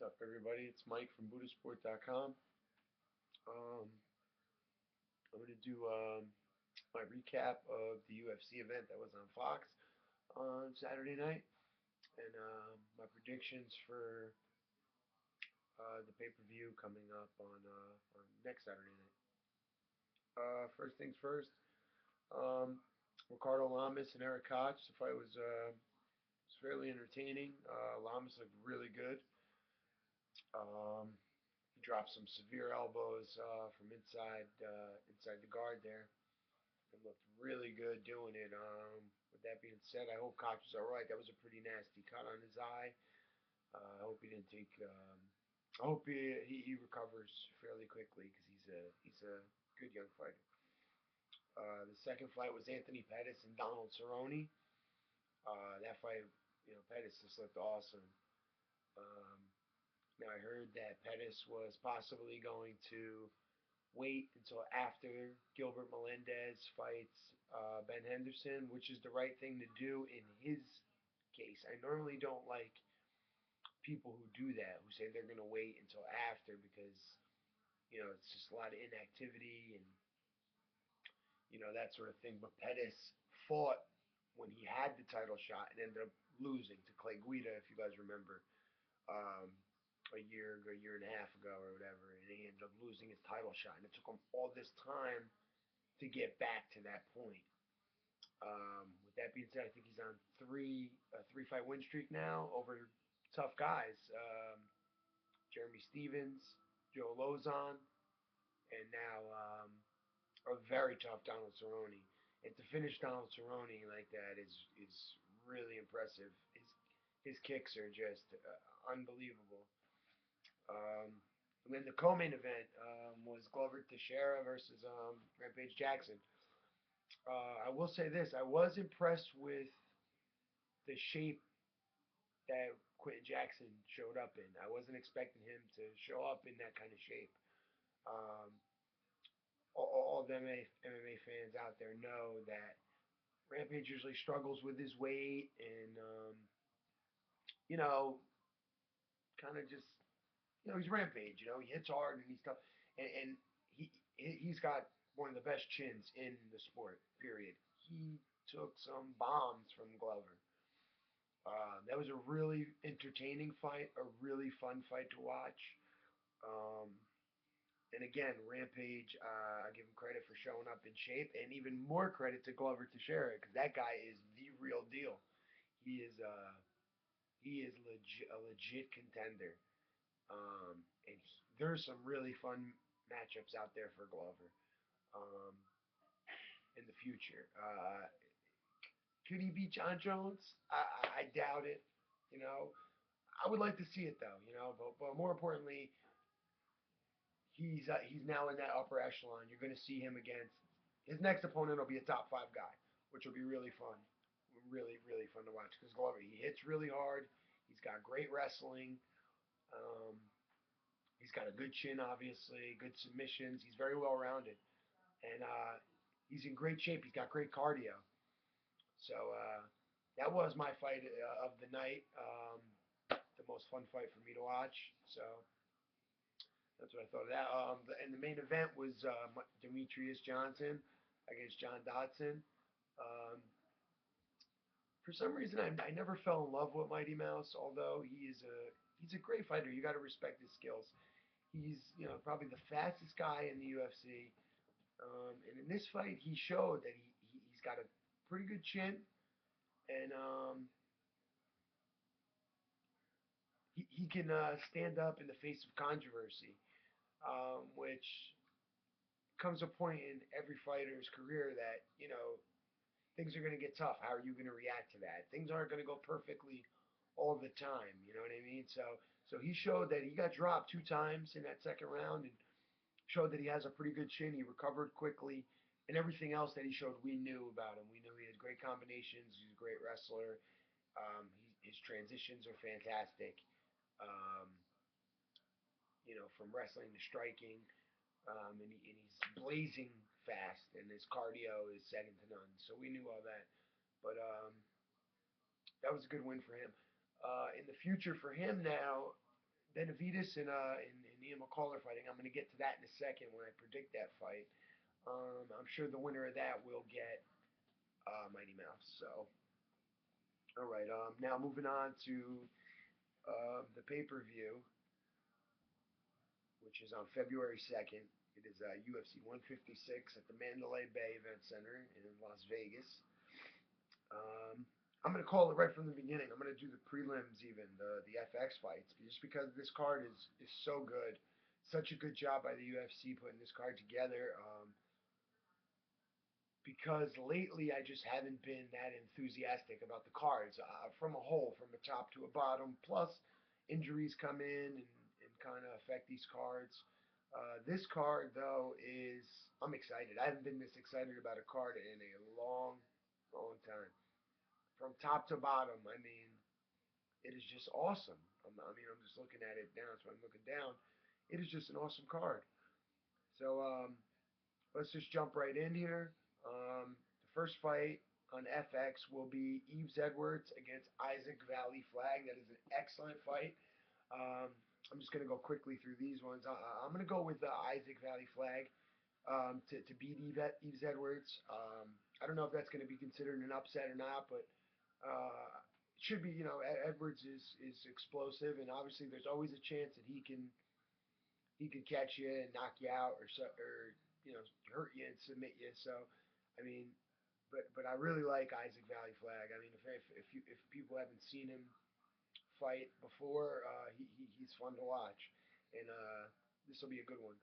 What's up, everybody? It's Mike from Buddhasport.com. Um, I'm going to do my recap of the UFC event that was on Fox on Saturday night and my predictions for the pay-per-view coming up on next Saturday night. First things first, um, Ricardo Lamas and Eric Koch. The fight was fairly entertaining. Lamas looked really good. Um, he dropped some severe elbows from inside the guard there and looked really good doing it. With that being said, I hope Koch is all right. That was a pretty nasty cut on his eye. I hope he didn't take. I hope he recovers fairly quickly because he's a good young fighter. The second fight was Anthony Pettis and Donald Cerrone. That fight, Pettis just looked awesome. Um, Now I heard that Pettis was possibly going to wait until after Gilbert Melendez fights Ben Henderson, which is the right thing to do in his case. I normally don't like people who do that, who say they're going to wait until after because, it's just a lot of inactivity and, that sort of thing. But Pettis fought when he had the title shot and ended up losing to Clay Guida, if you guys remember, um, a year and a half ago or whatever, and he ended up losing his title shot. And it took him all this time to get back to that point. With that being said, I think he's on a three fight win streak now over tough guys. Jeremy Stevens, Joe Lozon, and now a very tough Donald Cerrone. And to finish Donald Cerrone like that is really impressive. His kicks are just unbelievable. Um, and then the co-main event was Glover Teixeira versus Rampage Jackson. I will say this: I was impressed with the shape that Quentin Jackson showed up in. I wasn't expecting him to show up in that kind of shape. Um, all the MMA fans out there know that Rampage usually struggles with his weight and, you know, kind of just, he's Rampage. He hits hard and he's tough, and he's got one of the best chins in the sport. Period. He took some bombs from Glover. That was a really entertaining fight, a really fun fight to watch. Um, and again, Rampage, I give him credit for showing up in shape, and even more credit to Glover Teixeira because that guy is the real deal. He is a legit contender, and there's some really fun matchups out there for Glover um, in the future. Could he beat John Jones? I doubt it. You know, I would like to see it though. But more importantly, he's now in that upper echelon. You're going to see him against his next opponent will be a top five guy, which will be really fun, really fun to watch. Because Glover, he hits really hard. He's got great wrestling. Um, he's got a good chin, obviously, good submissions. He's very well rounded, and he's in great shape. He's got great cardio. So that was my fight of the night. The most fun fight for me to watch. So that's what I thought of that. And the main event was Demetrius Johnson against John Dodson. Um, for some reason, I never fell in love with Mighty Mouse, although he's a great fighter. You got to respect his skills. He's probably the fastest guy in the UFC. And in this fight, he showed that he's got a pretty good chin, and he can stand up in the face of controversy, which comes a point in every fighter's career that things are going to get tough. How are you going to react to that? Things aren't going to go perfectly all the time. You know what I mean? So he showed that he got dropped two times in that second round and showed that he has a pretty good chin. He recovered quickly, and everything else that he showed, we knew about him. We knew he had great combinations. He's a great wrestler. His transitions are fantastic. Um, from wrestling to striking. And he's blazing fast, and his cardio is second to none. So we knew all that, but that was a good win for him. In the future for him now, Benavidez and Ian McCullough fighting. I'm going to get to that in a second when I predict that fight. I'm sure the winner of that will get Mighty Mouse. So, all right. Now moving on to the pay-per-view, which is on February 2nd. It is UFC 156 at the Mandalay Bay Event Center in Las Vegas. Um, I'm going to call it right from the beginning. I'm going to do the prelims, even the FX fights, just because this card is so good. Such a good job by the UFC putting this card together. Because lately I just haven't been that enthusiastic about the cards from a whole, from a top to a bottom. Plus, injuries come in and kind of affect these cards. This card, though, is I'm excited. I haven't been this excited about a card in a long, long time. From top to bottom, I mean, it is just awesome. I'm just looking at it now, so I'm looking down. It is just an awesome card. So, let's just jump right in here. The first fight on FX will be Yves Edwards against Isaac Valley Flag. That is an excellent fight. Um, I'm just going to go quickly through these ones. I'm going to go with Isaac Valley Flag to beat Yves Edwards. I don't know if that's going to be considered an upset or not, but it should be. Edwards is explosive, and obviously there's always a chance that he can catch you and knock you out or hurt you and submit you. So, I mean, but I really like Isaac Valley Flag. I mean, if people haven't seen him fight before, he's fun to watch, and this will be a good one.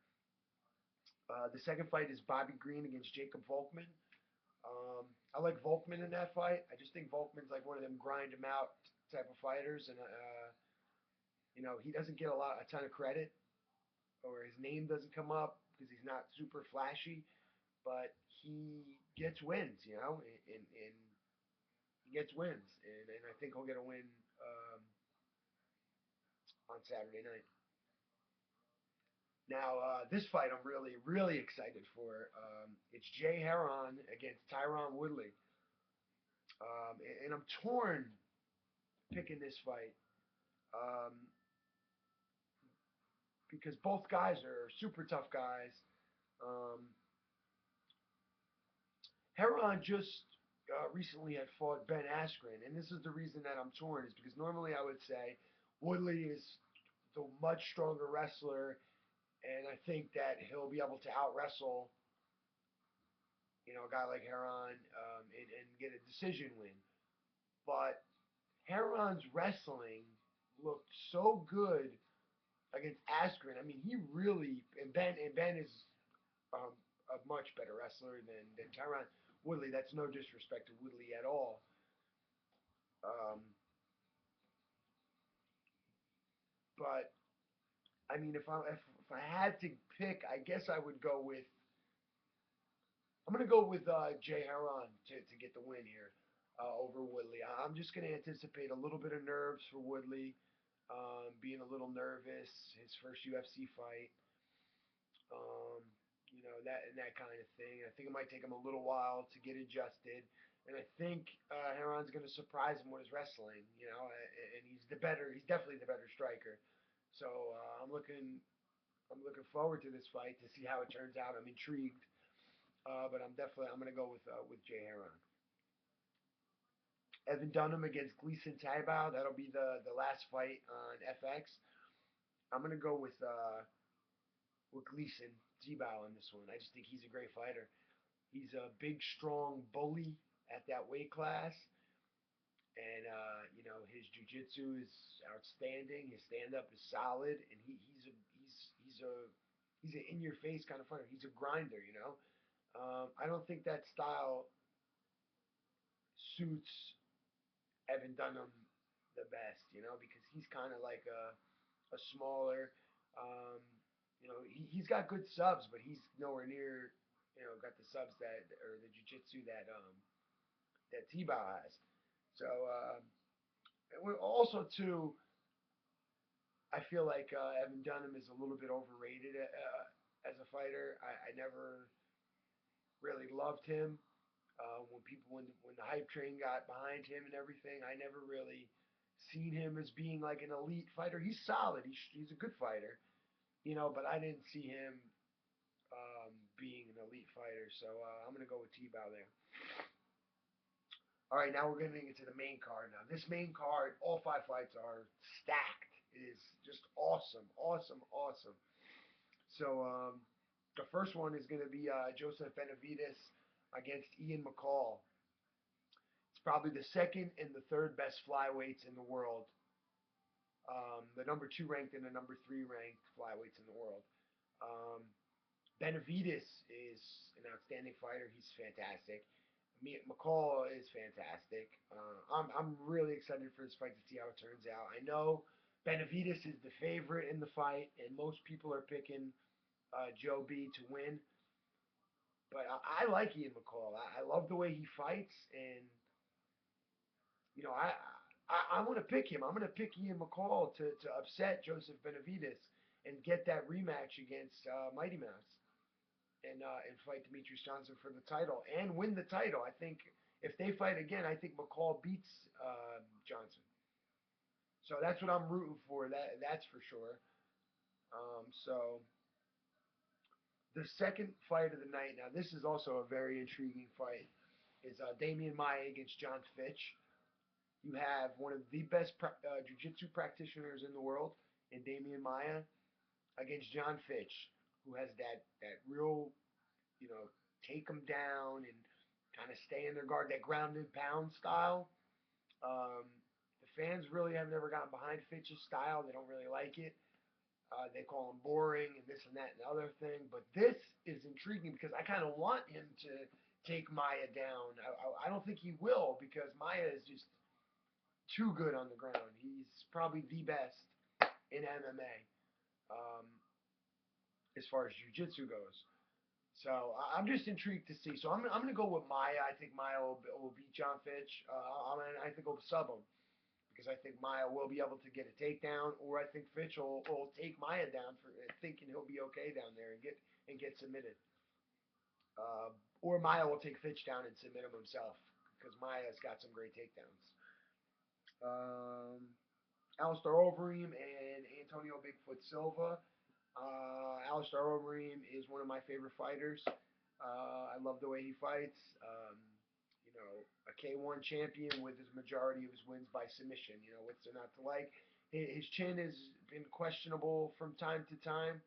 The second fight is Bobby Green against Jacob Volkman. I like Volkman in that fight. I just think Volkman's like one of them grind him out type of fighters, and he doesn't get a ton of credit, or his name doesn't come up because he's not super flashy, but he gets wins, and he gets wins, and I think he'll get a win on Saturday night. Now, this fight I'm really, really excited for. It's Jay Heron against Tyron Woodley. And I'm torn picking this fight um, because both guys are super tough guys. Um, Heron just recently had fought Ben Askren, and this is the reason that I'm torn, is because normally I would say Woodley is the much stronger wrestler, and I think that he'll be able to out wrestle a guy like Heron and get a decision win. But Heron's wrestling looked so good against Askren. I mean, he really and Ben is um, a much better wrestler than Tyron Woodley. That's no disrespect to Woodley at all. Um, but I mean, if I had to pick, I guess I would go with I'm gonna go with Jay Heron to get the win here over Woodley. I'm just gonna anticipate a little bit of nerves for Woodley, being a little nervous, his first UFC fight, um, that kind of thing. I think it might take him a little while to get adjusted, and I think Heron's gonna surprise him with his wrestling, and he's definitely the better striker. So I'm looking forward to this fight to see how it turns out. I'm intrigued. But I'm gonna go with Jay Heron. Evan Dunham against Gleason Tibau. That'll be the last fight on FX. I'm gonna go with Gleason Tibau on this one. I just think he's a great fighter. He's a big, strong bully at that weight class, and his jujitsu is outstanding. His stand up is solid, and he's an in your face kind of fighter. He's a grinder. I don't think that style suits Evan Dunham the best, because he's kind of like a smaller, um, he's got good subs, but he's nowhere near, got the subs or the jiu-jitsu that T-Bow has. So, also too, I feel like Evan Dunham is a little bit overrated as a fighter. I never really loved him. When the hype train got behind him and everything, I never really seen him as being like an elite fighter. He's solid. He's a good fighter, but I didn't see him being an elite fighter. So I'm gonna go with T-Bow there. All right, now we're getting into the main card. Now this main card, all 5 fights are stacked. It is just awesome, awesome, awesome. So the first one is going to be Joseph Benavidez against Ian McCall. It's probably the second and the third best flyweights in the world. The number 2 ranked and the number 3 ranked flyweights in the world. Um, Benavidez is an outstanding fighter. He's fantastic. McCall is fantastic. I'm really excited for this fight to see how it turns out. I know Benavidez is the favorite in the fight, and most people are picking Joe B to win. But I like Ian McCall. I love the way he fights, and you know I'm going to pick him. I'm going to pick Ian McCall to upset Joseph Benavidez and get that rematch against Mighty Mouse and fight Demetrius Johnson for the title and win the title. I think if they fight again, I think McCall beats Johnson. So that's what I'm rooting for. That's for sure. So the second fight of the night. Now this is also a very intriguing fight. Is Damian Maia against John Fitch. You have one of the best jiu-jitsu practitioners in the world in Damian Maia against John Fitch, who has that real, take them down and kind of stay in their guard, that ground and pound style. The fans really have never gotten behind Fitch's style. They don't really like it. They call him boring and this and that and the other thing. But this is intriguing because I kind of want him to take Maia down. I don't think he will because Maia is just too good on the ground. He's probably the best in MMA as far as jiu-jitsu goes. So I'm just intrigued to see. So I'm going to go with Maia. I think Maia will beat John Fitch. I think he'll sub him because I think Maia will be able to get a takedown, or I think Fitch will take Maia down for thinking he'll be okay down there and get submitted. Or Maia will take Fitch down and submit him himself because Maia's got some great takedowns. Alistair Overeem and Antonio Bigfoot Silva. Alistair Overeem is one of my favorite fighters. I love the way he fights. A K1 champion with his majority of his wins by submission. What's there not to like? His chin has been questionable from time to time.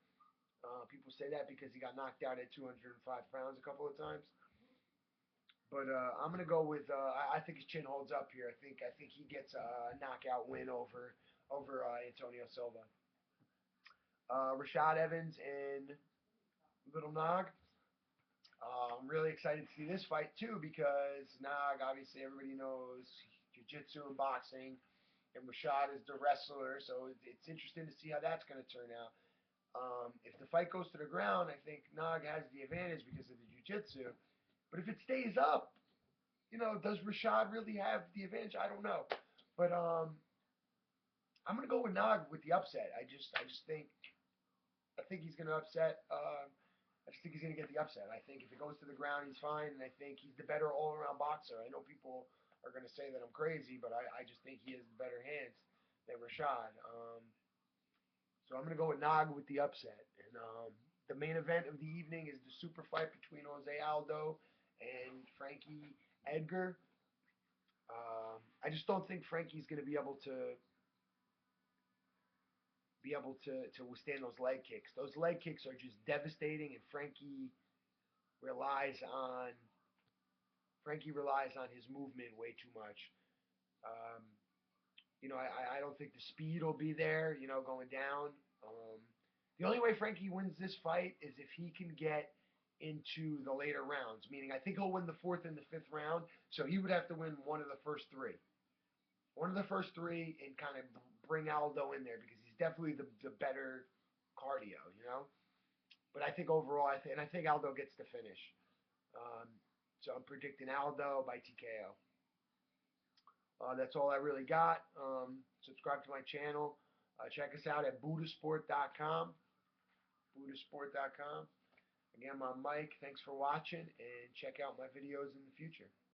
People say that because he got knocked out at 205 pounds a couple of times. But I'm gonna go with. I think his chin holds up here. I think he gets a knockout win over Antonio Silva. Rashad Evans and Little Nog. I'm really excited to see this fight too because Nog, obviously everybody knows jiu-jitsu and boxing, and Rashad is the wrestler, so it's interesting to see how that's going to turn out. If the fight goes to the ground, I think Nog has the advantage because of the jiu-jitsu. But if it stays up, does Rashad really have the advantage? I don't know. But I'm going to go with Nog with the upset. I think he's going to upset. I just think he's going to get the upset. I think if it goes to the ground, he's fine, and I think he's the better all-around boxer. I know people are going to say that I'm crazy, but I just think he has better hands than Rashad. So I'm going to go with Nog with the upset. And the main event of the evening is the super fight between Jose Aldo and Frankie Edgar. I just don't think Frankie's going to be able to withstand those leg kicks. Those leg kicks are just devastating, and relies on his movement way too much. Um, I don't think the speed will be there. Going down. The only way Frankie wins this fight is if he can get into the later rounds. Meaning, I think he'll win the 4th and the 5th round. So he would have to win one of the first 3. One of the first 3 and kind of bring Aldo in there because he's definitely the better cardio. But I think overall, I think Aldo gets the finish. So I'm predicting Aldo by TKO. That's all I really got. Subscribe to my channel. Check us out at buddhasport.com. Buddhasport.com. Again, I'm Mike. Thanks for watching, and check out my videos in the future.